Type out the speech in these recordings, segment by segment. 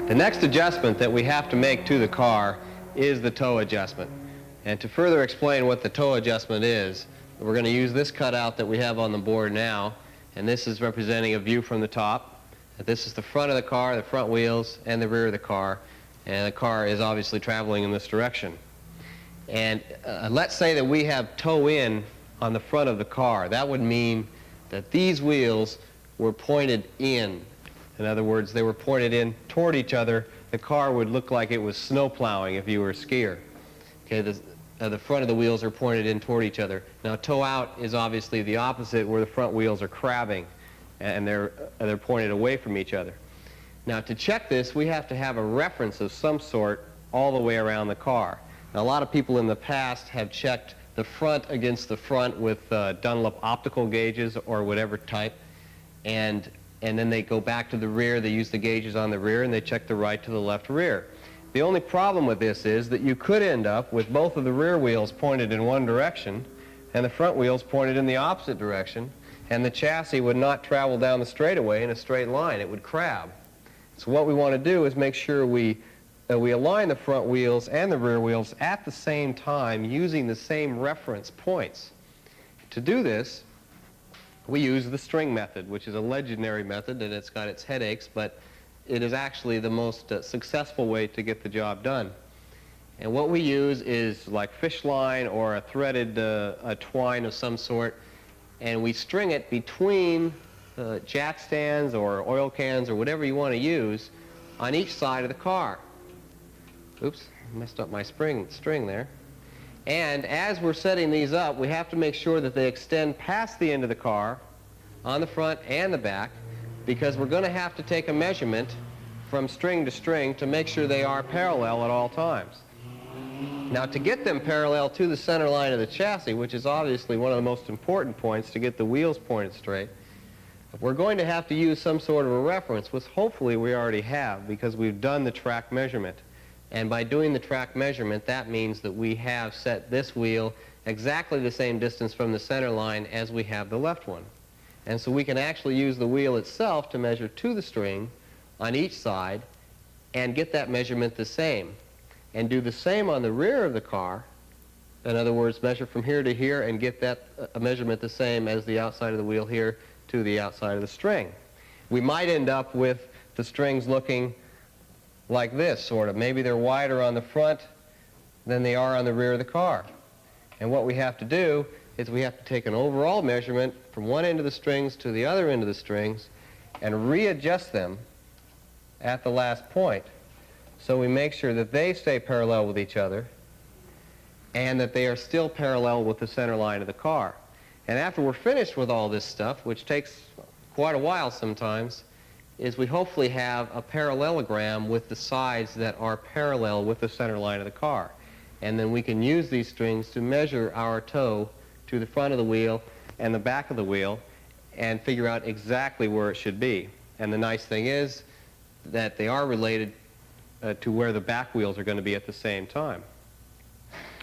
The next adjustment that we have to make to the car is the toe adjustment. And to further explain what the toe adjustment is, we're going to use this cutout that we have on the board now, and this is representing a view from the top. This is the front of the car, the front wheels, and the rear of the car, and the car is obviously traveling in this direction. And let's say that we have toe in on the front of the car. That would mean that these wheels were pointed in. In other words, they were pointed in toward each other. The car would look like it was snow plowing if you were a skier. Okay, the front of the wheels are pointed in toward each other. Now, toe out is obviously the opposite, where the front wheels are crabbing and they're pointed away from each other. Now, to check this, we have to have a reference of some sort all the way around the car. Now, a lot of people in the past have checked the front against the front with Dunlop optical gauges or whatever type, and then they go back to the rear, they use the gauges on the rear, and they check the right to the left rear. The only problem with this is that you could end up with both of the rear wheels pointed in one direction and the front wheels pointed in the opposite direction, and the chassis would not travel down the straightaway in a straight line. It would crab. So what we want to do is make sure we align the front wheels and the rear wheels at the same time using the same reference points. To do this, we use the string method, which is a legendary method, and it's got its headaches, but it is actually the most successful way to get the job done. And what we use is like fish line or a threaded a twine of some sort, and we string it between jack stands or oil cans or whatever you want to use on each side of the car. Oops, messed up my string there. And as we're setting these up, we have to make sure that they extend past the end of the car on the front and the back, because we're going to have to take a measurement from string to string to make sure they are parallel at all times. Now, to get them parallel to the center line of the chassis, which is obviously one of the most important points to get the wheels pointed straight, we're going to have to use some sort of a reference, which hopefully we already have because we've done the track measurement. And by doing the track measurement, that means that we have set this wheel exactly the same distance from the center line as we have the left one. And so we can actually use the wheel itself to measure to the string on each side and get that measurement the same. And do the same on the rear of the car. In other words, measure from here to here and get that measurement the same as the outside of the wheel here to the outside of the string. We might end up with the strings looking like this, sort of. Maybe they're wider on the front than they are on the rear of the car. And what we have to do is we have to take an overall measurement from one end of the strings to the other end of the strings and readjust them at the last point. So we make sure that they stay parallel with each other and that they are still parallel with the center line of the car. And after we're finished with all this stuff, which takes quite a while sometimes, is we hopefully have a parallelogram with the sides that are parallel with the center line of the car. And then we can use these strings to measure our toe to the front of the wheel and the back of the wheel and figure out exactly where it should be. And the nice thing is that they are related to where the back wheels are going to be at the same time.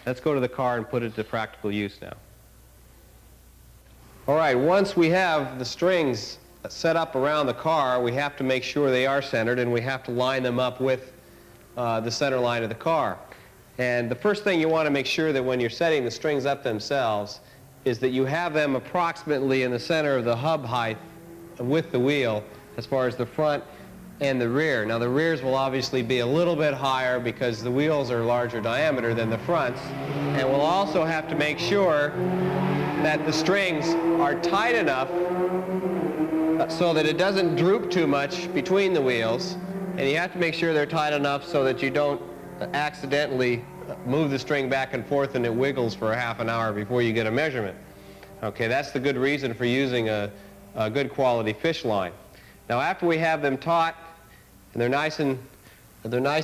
Let's go to the car and put it to practical use now. All right, once we have the strings set up around the car, we have to make sure they are centered, and we have to line them up with the center line of the car. And the first thing you want to make sure that when you're setting the strings up themselves is that you have them approximately in the center of the hub height with the wheel as far as the front and the rear. Now, the rears will obviously be a little bit higher because the wheels are larger diameter than the fronts, and we'll also have to make sure that the strings are tight enough so that it doesn't droop too much between the wheels, and you have to make sure they're tight enough so that you don't accidentally move the string back and forth and it wiggles for a half an hour before you get a measurement. Okay, that's the good reason for using a good quality fish line. Now, after we have them taut, and they're nice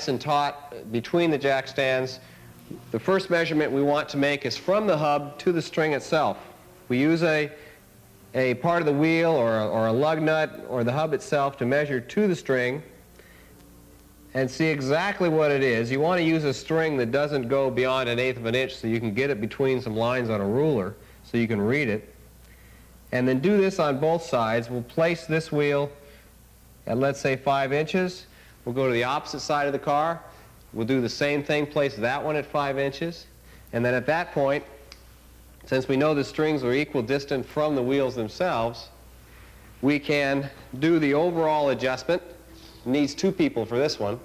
and taut between the jack stands, the first measurement we want to make is from the hub to the string itself. We use a part of the wheel or a lug nut or the hub itself to measure to the string and see exactly what it is. You want to use a string that doesn't go beyond 1/8 of an inch so you can get it between some lines on a ruler so you can read it. And then do this on both sides. We'll place this wheel at, let's say, 5 inches. We'll go to the opposite side of the car. We'll do the same thing, place that one at 5 inches. And then at that point, since we know the strings are equal distant from the wheels themselves, we can do the overall adjustment. It needs 2 people for this one.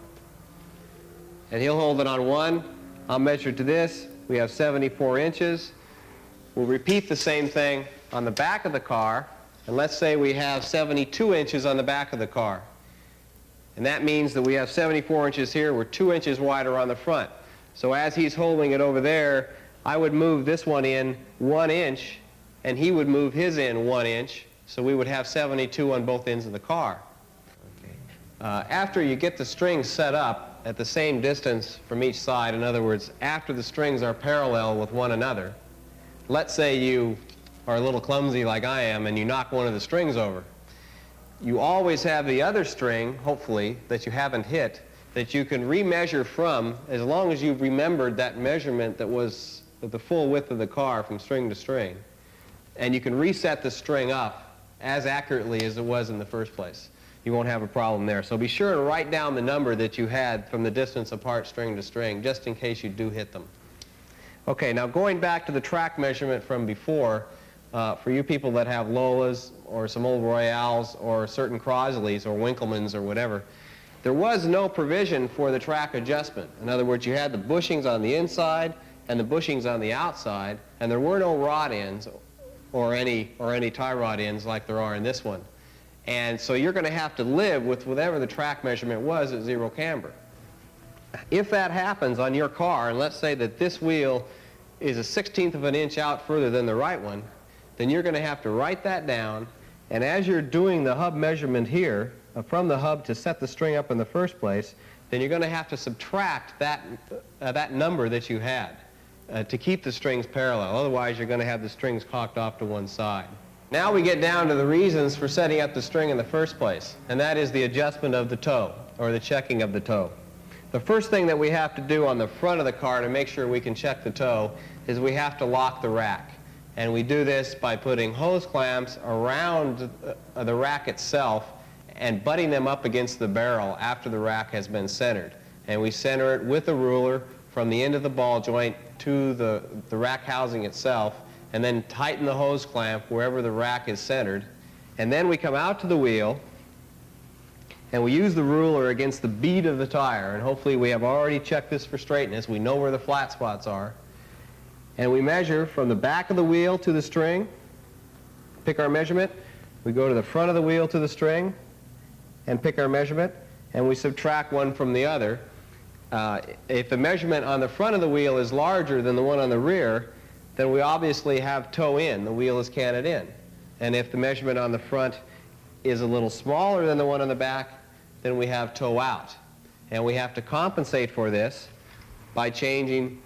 And he'll hold it on one. I'll measure to this. We have 74 inches. We'll repeat the same thing on the back of the car. And let's say we have 72 inches on the back of the car. And that means that we have 74 inches here. We're 2 inches wider on the front. So as he's holding it over there, I would move this one in 1 inch, and he would move his in 1 inch, so we would have 72 on both ends of the car. After you get the strings set up at the same distance from each side, in other words, after the strings are parallel with one another, let's say you are a little clumsy like I am and you knock one of the strings over. You always have the other string, hopefully, that you haven't hit, that you can remeasure from, as long as you've remembered that measurement that was the full width of the car from string to string. And you can reset the string up as accurately as it was in the first place. You won't have a problem there. So be sure to write down the number that you had from the distance apart string to string, just in case you do hit them. Okay, now going back to the track measurement from before, for you people that have Lolas or some old Royales or certain Crosleys or Winkelmans or whatever, there was no provision for the track adjustment. In other words, you had the bushings on the inside and the bushings on the outside, and there were no rod ends or any tie rod ends like there are in this one. And so you're going to have to live with whatever the track measurement was at 0 camber. If that happens on your car, and let's say that this wheel is a 1/16 of an inch out further than the right one, then you're going to have to write that down, and as you're doing the hub measurement here, from the hub to set the string up in the first place, then you're going to have to subtract that number that you had to keep the strings parallel. Otherwise, you're going to have the strings cocked off to one side. Now we get down to the reasons for setting up the string in the first place, and that is the adjustment of the toe, or the checking of the toe. The first thing that we have to do on the front of the car to make sure we can check the toe is we have to lock the rack. And we do this by putting hose clamps around the rack itself and butting them up against the barrel after the rack has been centered. And we center it with a ruler from the end of the ball joint to the rack housing itself, and then tighten the hose clamp wherever the rack is centered. And then we come out to the wheel, and we use the ruler against the bead of the tire, and hopefully we have already checked this for straightness. We know where the flat spots are. And we measure from the back of the wheel to the string, pick our measurement. We go to the front of the wheel to the string and pick our measurement, and we subtract one from the other. If the measurement on the front of the wheel is larger than the one on the rear, then we obviously have toe in. The wheel is canted in. And if the measurement on the front is a little smaller than the one on the back, then we have toe out. And we have to compensate for this by changing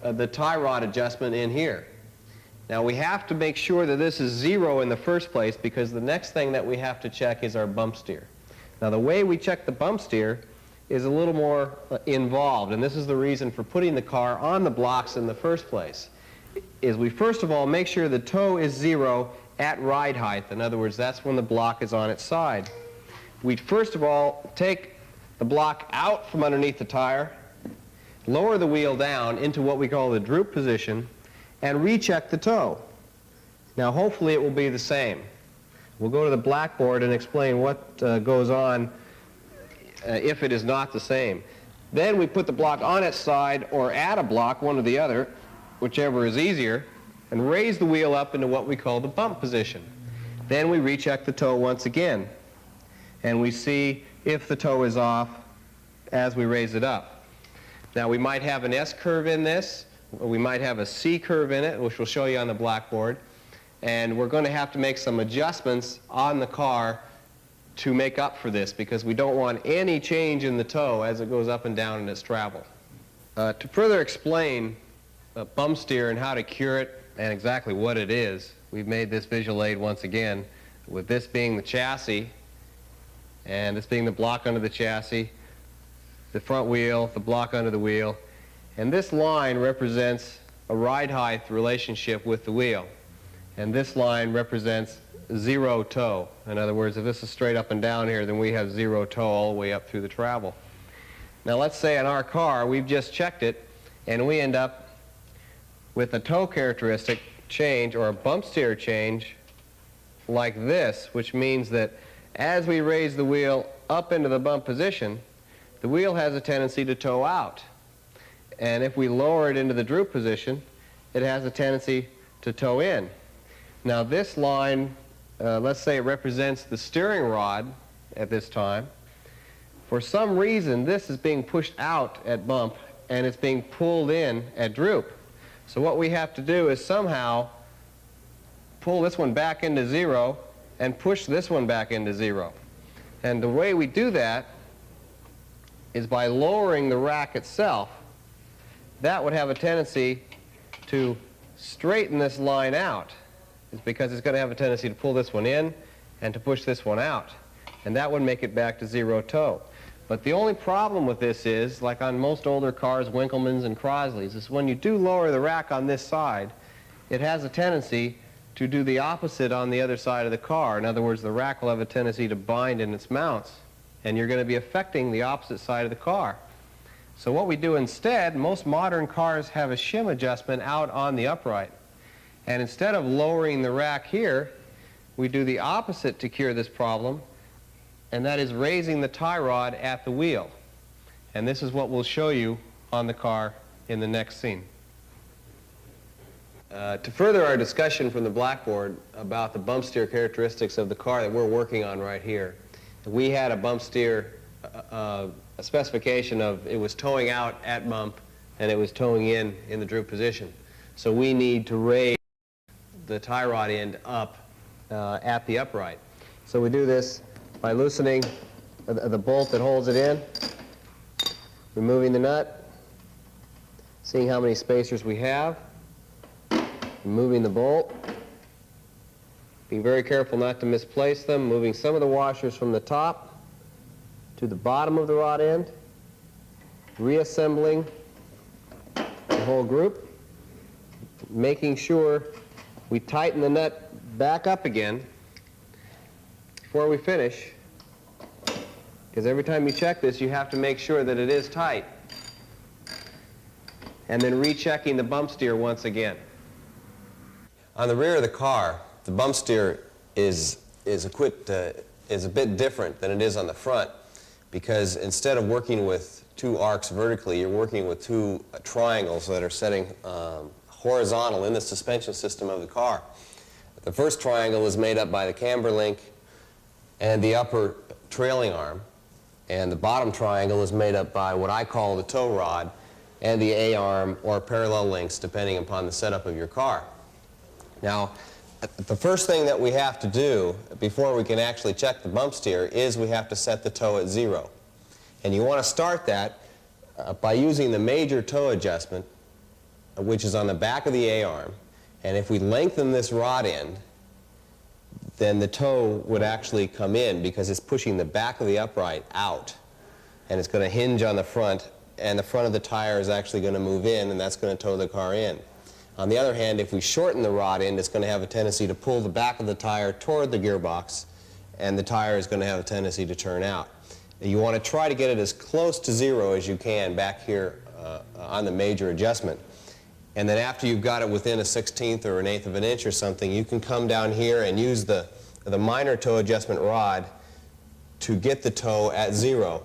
the tie rod adjustment in here. Now we have to make sure that this is 0 in the first place, because the next thing that we have to check is our bump steer. Now the way we check the bump steer is a little more involved, and this is the reason for putting the car on the blocks in the first place. Is we first of all make sure the toe is 0 at ride height. In other words, that's when the block is on its side. We first of all take the block out from underneath the tire, lower the wheel down into what we call the droop position, and recheck the toe. Now hopefully it will be the same. We'll go to the blackboard and explain what goes on if it is not the same. Then we put the block on its side or add a block, one or the other, whichever is easier, and raise the wheel up into what we call the bump position. Then we recheck the toe once again, and we see if the toe is off as we raise it up. Now we might have an S curve in this, or we might have a C curve in it, which we'll show you on the blackboard, and we're going to have to make some adjustments on the car to make up for this, because we don't want any change in the toe as it goes up and down in its travel. To further explain bump steer and how to cure it and exactly what it is, we've made this visual aid once again, with this being the chassis and this being the block under the chassis, the front wheel, the block under the wheel, and this line represents a ride height relationship with the wheel, and this line represents zero toe. In other words, if this is straight up and down here, then we have zero toe all the way up through the travel. Now let's say in our car we've just checked it and we end up with a toe characteristic change or a bump steer change like this, which means that as we raise the wheel up into the bump position, the wheel has a tendency to toe out. And if we lower it into the droop position, it has a tendency to toe in. Now this line, let's say it represents the steering rod at this time. For some reason, this is being pushed out at bump and it's being pulled in at droop. So what we have to do is somehow pull this one back into zero and push this one back into zero. And the way we do that is by lowering the rack itself. That would have a tendency to straighten this line out. It's because it's going to have a tendency to pull this one in and to push this one out. And that would make it back to zero toe. But the only problem with this is, like on most older cars, Winkelmann's and Crosley's, is when you do lower the rack on this side, it has a tendency to do the opposite on the other side of the car. In other words, the rack will have a tendency to bind in its mounts, and you're going to be affecting the opposite side of the car. So what we do instead, most modern cars have a shim adjustment out on the upright. And instead of lowering the rack here, we do the opposite to cure this problem, and that is raising the tie rod at the wheel. And this is what we'll show you on the car in the next scene. To further our discussion from the blackboard about the bump steer characteristics of the car that we're working on right here, we had a bump steer a specification of it was towing out at bump and it was towing in the droop position. So we need to raise the tie rod end up at the upright. So we do this by loosening the bolt that holds it in, removing the nut, seeing how many spacers we have, removing the bolt, being very careful not to misplace them, moving some of the washers from the top to the bottom of the rod end, reassembling the whole group, making sure we tighten the nut back up again before we finish, because every time you check this you have to make sure that it is tight, and then rechecking the bump steer once again. On the rear of the car, the bump steer is a bit different than it is on the front, because instead of working with two arcs vertically, you're working with two triangles that are setting horizontal in the suspension system of the car. The first triangle is made up by the camber link and the upper trailing arm, and the bottom triangle is made up by what I call the tow rod and the A-arm or parallel links, depending upon the setup of your car. Now, the first thing that we have to do before we can actually check the bump steer is we have to set the toe at zero. And you want to start that by using the major toe adjustment, which is on the back of the A-arm. And if we lengthen this rod end, then the toe would actually come in because it's pushing the back of the upright out. And it's going to hinge on the front, and the front of the tire is actually going to move in, and that's going to tow the car in. On the other hand, if we shorten the rod end, it's going to have a tendency to pull the back of the tire toward the gearbox, and the tire is going to have a tendency to turn out. You want to try to get it as close to zero as you can back here on the major adjustment. And then after you've got it within a 1/16 or an 1/8 of an inch or something, you can come down here and use the minor toe adjustment rod to get the toe at zero.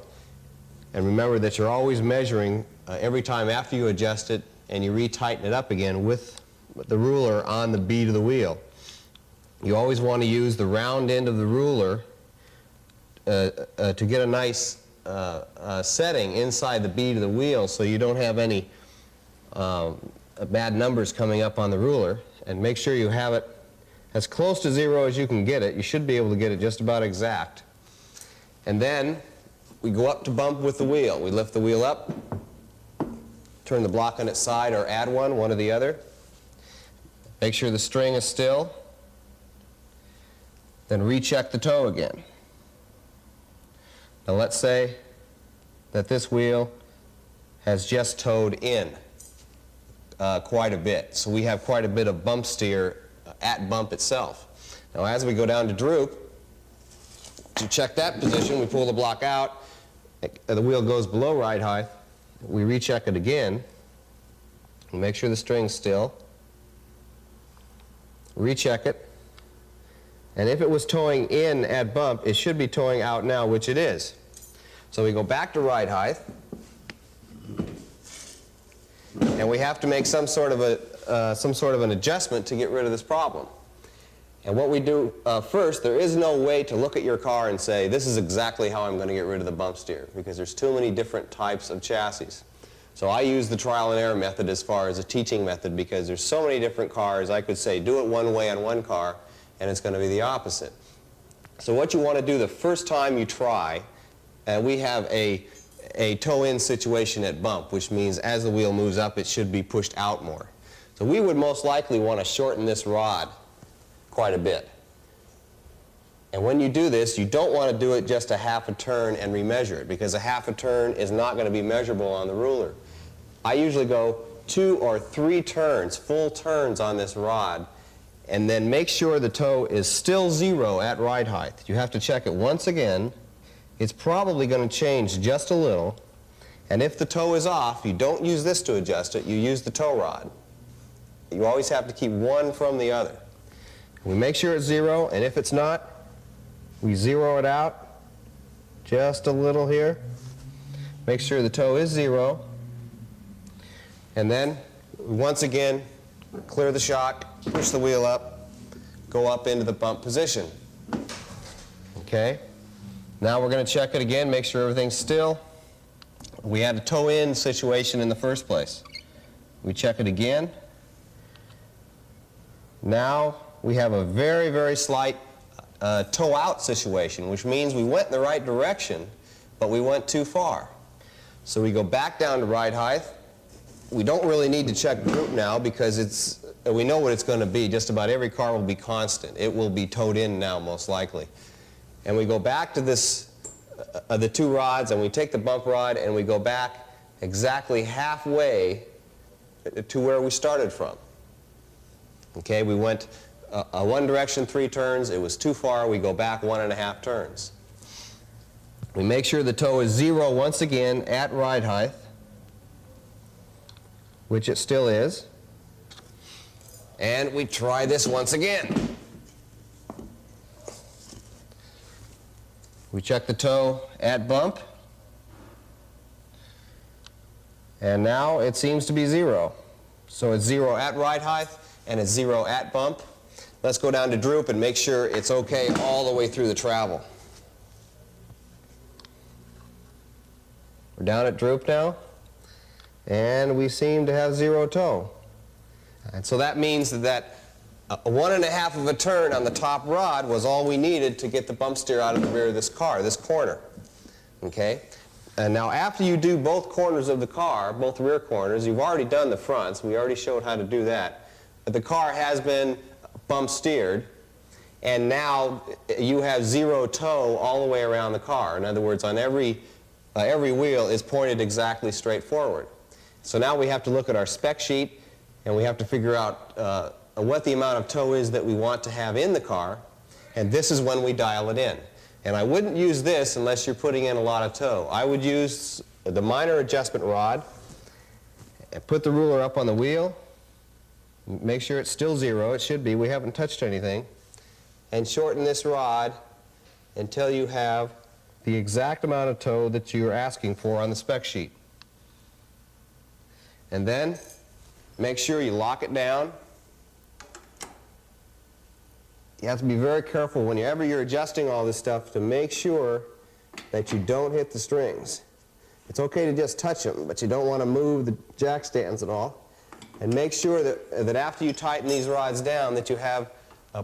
And remember that you're always measuring every time after you adjust it and you retighten it up again with the ruler on the bead of the wheel. You always want to use the round end of the ruler to get a nice setting inside the bead of the wheel so you don't have any bad numbers coming up on the ruler, and make sure you have it as close to zero as you can get it. You should be able to get it just about exact. And then we go up to bump with the wheel. We lift the wheel up, turn the block on its side or add one or the other. Make sure the string is still. Then recheck the toe again. Now let's say that this wheel has just towed in quite a bit. So we have quite a bit of bump steer at bump itself. Now as we go down to droop, to check that position, we pull the block out, the wheel goes below ride height, we recheck it again, make sure the string's still, recheck it, and if it was towing in at bump, it should be towing out now, which it is. So we go back to ride height, and we have to make some sort of an adjustment to get rid of this problem. And what we do first, there is no way to look at your car and say, this is exactly how I'm going to get rid of the bump steer, because there's too many different types of chassis. So I use the trial and error method as far as a teaching method, because there's so many different cars. I could say, do it one way on one car, and it's going to be the opposite. So what you want to do the first time you try, and we have a toe-in situation at bump, which means as the wheel moves up, it should be pushed out more. So we would most likely want to shorten this rod quite a bit. And when you do this, you don't want to do it just a half a turn and remeasure it, because a half a turn is not going to be measurable on the ruler. I usually go 2 or 3 turns, full turns on this rod, and then make sure the toe is still 0 at ride height. You have to check it once again. It's probably going to change just a little, and if the toe is off, you don't use this to adjust it, you use the toe rod. You always have to keep one from the other. We make sure it's 0, and if it's not, we 0 it out just a little here. Make sure the toe is 0, and then once again clear the shock, push the wheel up, go up into the bump position. Okay? Now we're going to check it again, make sure everything's still. We had a toe-in situation in the first place. We check it again. Now we have a very, very slight toe-out situation, which means we went in the right direction, but we went too far. So we go back down to ride height. We don't really need to check droop now, because we know what it's going to be. Just about every car will be constant. It will be towed in now, most likely. And we go back to this, the 2 rods, and we take the bump rod and we go back exactly halfway to where we started from. Okay, we went one direction 3 turns, it was too far, we go back 1.5 turns. We make sure the toe is 0 once again at ride height, which it still is, and we try this once again. We check the toe at bump, and now it seems to be 0. So it's 0 at ride height, and it's 0 at bump. Let's go down to droop and make sure it's okay all the way through the travel. We're down at droop now, and we seem to have 0 toe. And so that means that 1.5 of a turn on the top rod was all we needed to get the bump steer out of the rear of this car, this corner. Okay? And now after you do both corners of the car, both rear corners, you've already done the fronts, we already showed how to do that. The car has been bump steered, and now you have 0 toe all the way around the car. In other words, on every wheel is pointed exactly straight forward. So now we have to look at our spec sheet, and we have to figure out what the amount of toe is that we want to have in the car, and this is when we dial it in. And I wouldn't use this unless you're putting in a lot of toe. I would use the minor adjustment rod and put the ruler up on the wheel. Make sure it's still 0. It should be. We haven't touched anything. And shorten this rod until you have the exact amount of toe that you're asking for on the spec sheet. And then make sure you lock it down. You have to be very careful whenever you're adjusting all this stuff to make sure that you don't hit the strings. It's okay to just touch them, but you don't want to move the jack stands at all. And make sure that after you tighten these rods down that you have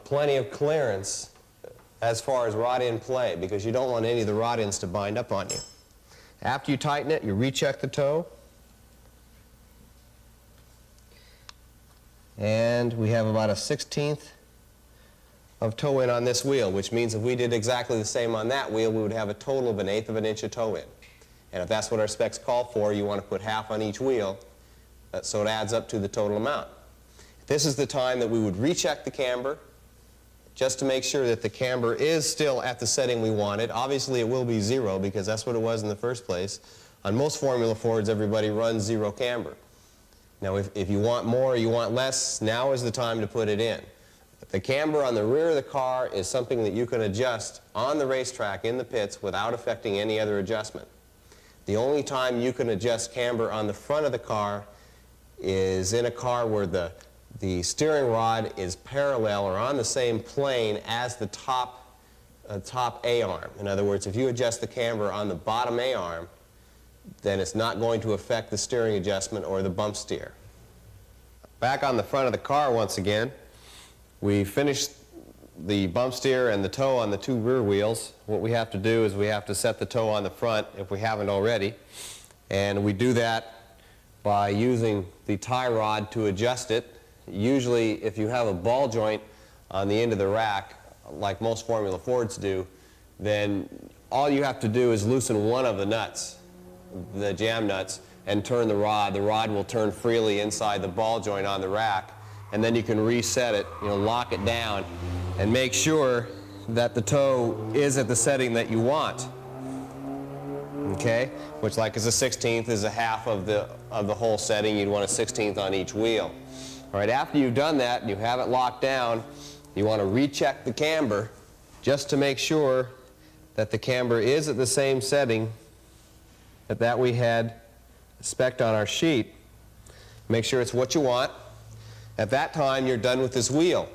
plenty of clearance as far as rod end play, because you don't want any of the rod ends to bind up on you. After you tighten it, you recheck the toe. And we have about a 1/16 of toe in on this wheel, which means if we did exactly the same on that wheel, we would have a total of 1/8 of an inch of toe in. And if that's what our specs call for, you want to put half on each wheel, so it adds up to the total amount. This is the time that we would recheck the camber, just to make sure that the camber is still at the setting we wanted. Obviously it will be 0 because that's what it was in the first place. On most Formula Fords, everybody runs 0 camber. Now if you want more or you want less, now is the time to put it in. The camber on the rear of the car is something that you can adjust on the racetrack in the pits without affecting any other adjustment. The only time you can adjust camber on the front of the car is in a car where the steering rod is parallel or on the same plane as the top A-arm. In other words, if you adjust the camber on the bottom A-arm, then it's not going to affect the steering adjustment or the bump steer. Back on the front of the car once again, we finished the bump steer and the toe on the 2 rear wheels. What we have to do is we have to set the toe on the front if we haven't already, and we do that by using the tie rod to adjust it. Usually if you have a ball joint on the end of the rack, like most Formula Fords do, then all you have to do is loosen one of the nuts, the jam nuts, and turn the rod. The rod will turn freely inside the ball joint on the rack, and then you can reset it, lock it down, and make sure that the toe is at the setting that you want. Okay? Which, like, is a 1/16th, is a half of the whole setting. You'd want a 1/16th on each wheel. All right, after you've done that and you have it locked down, you want to recheck the camber just to make sure that the camber is at the same setting that we had spec'd on our sheet. Make sure it's what you want. At that time, you're done with this wheel.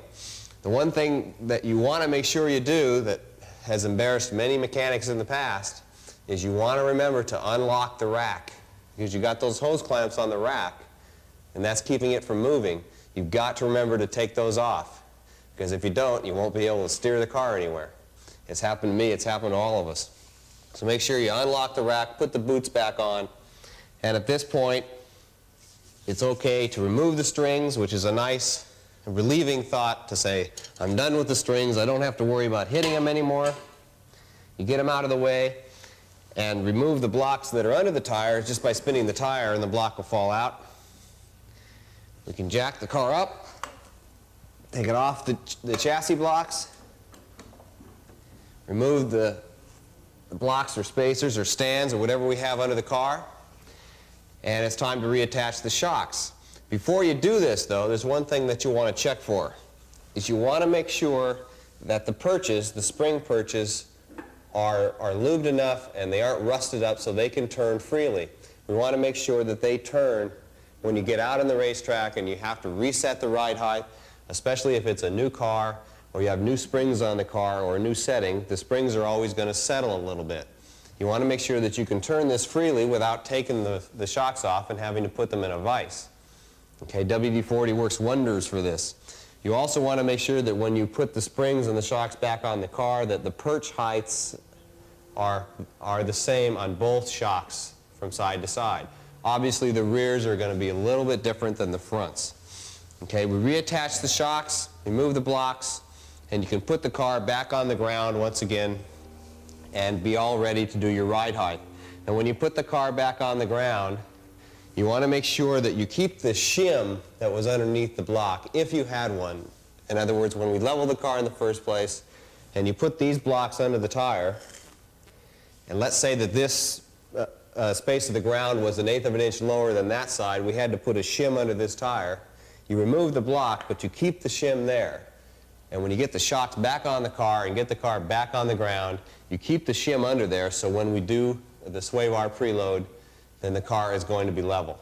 The one thing that you want to make sure you do that has embarrassed many mechanics in the past is you want to remember to unlock the rack, because you got those hose clamps on the rack and that's keeping it from moving. You've got to remember to take those off, because if you don't, you won't be able to steer the car anywhere. It's happened to me, it's happened to all of us. So make sure you unlock the rack, put the boots back on, and at this point it's okay to remove the strings, which is a nice relieving thought to say, I'm done with the strings, I don't have to worry about hitting them anymore. You get them out of the way and remove the blocks that are under the tire just by spinning the tire, and the block will fall out. We can jack the car up, take it off the chassis blocks, remove the blocks or spacers or stands or whatever we have under the car, and it's time to reattach the shocks. Before you do this, though, there's one thing that you want to check for, is you want to make sure that the perches, the spring perches, are lubed enough and they aren't rusted up so they can turn freely. We want to make sure that they turn when you get out on the racetrack and you have to reset the ride height, especially if it's a new car or you have new springs on the car or a new setting. The springs are always going to settle a little bit. You want to make sure that you can turn this freely without taking the shocks off and having to put them in a vise. Okay, WD-40 works wonders for this. You also want to make sure that when you put the springs and the shocks back on the car that the perch heights are the same on both shocks from side to side. Obviously the rears are going to be a little bit different than the fronts. Okay, we reattach the shocks, remove the blocks, and you can put the car back on the ground once again and be all ready to do your ride height. And when you put the car back on the ground, you want to make sure that you keep the shim that was underneath the block, if you had one. In other words, when we leveled the car in the first place, and you put these blocks under the tire, and let's say that this space of the ground was 1/8 of an inch lower than that side, we had to put a shim under this tire. You remove the block, but you keep the shim there. And when you get the shocks back on the car and get the car back on the ground, you keep the shim under there, so when we do the sway bar preload, then the car is going to be level.